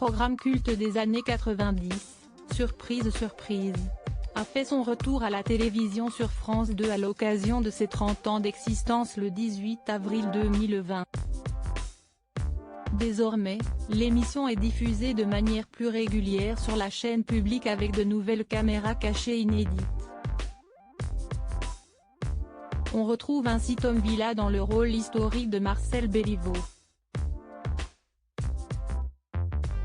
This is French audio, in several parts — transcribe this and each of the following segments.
programme culte des années 90, Surprise surprise, a fait son retour à la télévision sur France 2 à l'occasion de ses 30 ans d'existence le 18 avril 2020. Désormais, l'émission est diffusée de manière plus régulière sur la chaîne publique avec de nouvelles caméras cachées inédites. On retrouve ainsi Tom Villa dans le rôle historique de Marcel Béliveau.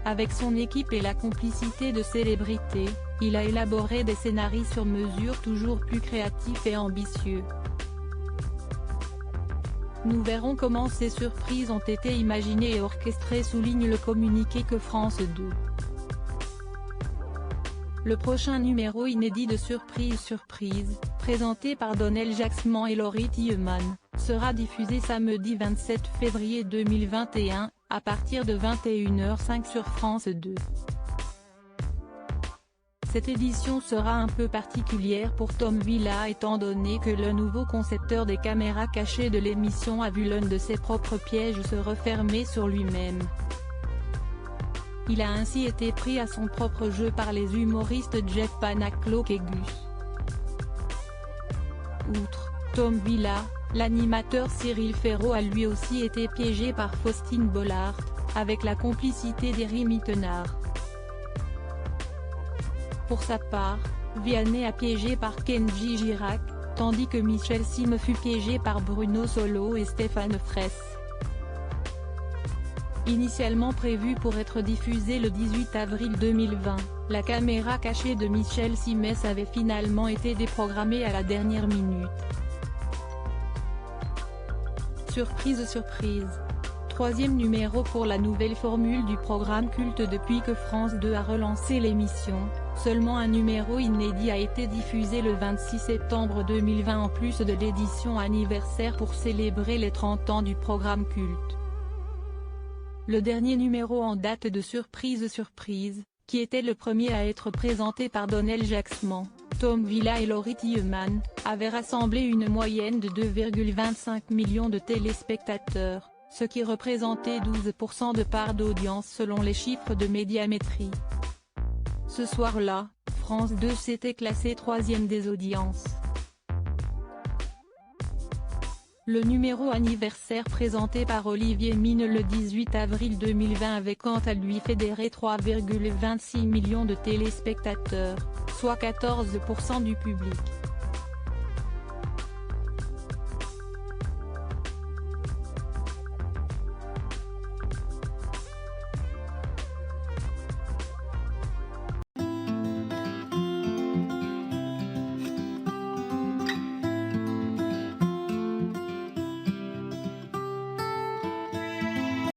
Avec son équipe et la complicité de célébrités, il a élaboré des scénarios sur mesure toujours plus créatifs et ambitieux. Nous verrons comment ces surprises ont été imaginées et orchestrées, souligne le communiqué que France 2. Le prochain numéro inédit de Surprise surprise, présenté par Donnel Jacksman et Laurie Tiemann, sera diffusé samedi 27 février 2021, à partir de 21h05 sur France 2. Cette édition sera un peu particulière pour Tom Villa étant donné que le nouveau concepteur des caméras cachées de l'émission a vu l'un de ses propres pièges se refermer sur lui-même. Il a ainsi été pris à son propre jeu par les humoristes Jeff Panaclock et Gus. Outre Tom Villa, l'animateur Cyril Ferraud a lui aussi été piégé par Faustine Bollaert, avec la complicité d'Héry Mittenard. Pour sa part, Vianney a piégé par Kenji Girac, tandis que Michel Sim fut piégé par Bruno Solo et Stéphane Fraisse. Initialement prévue pour être diffusée le 18 avril 2020, la caméra cachée de Michel Simès avait finalement été déprogrammée à la dernière minute. Surprise surprise. Troisième numéro pour la nouvelle formule du programme culte depuis que France 2 a relancé l'émission, seulement un numéro inédit a été diffusé le 26 septembre 2020 en plus de l'édition anniversaire pour célébrer les 30 ans du programme culte. Le dernier numéro en date de Surprise surprise, qui était le premier à être présenté par Donnel Jacksman, Tom Villa et Laurie Tiemann, avait rassemblé une moyenne de 2,25 millions de téléspectateurs, ce qui représentait 12% de part d'audience selon les chiffres de Médiamétrie. Ce soir-là, France 2 s'était classé 3e des audiences. Le numéro anniversaire présenté par Olivier Mine le 18 avril 2020 avait quant à lui fédéré 3,26 millions de téléspectateurs, soit 14% du public.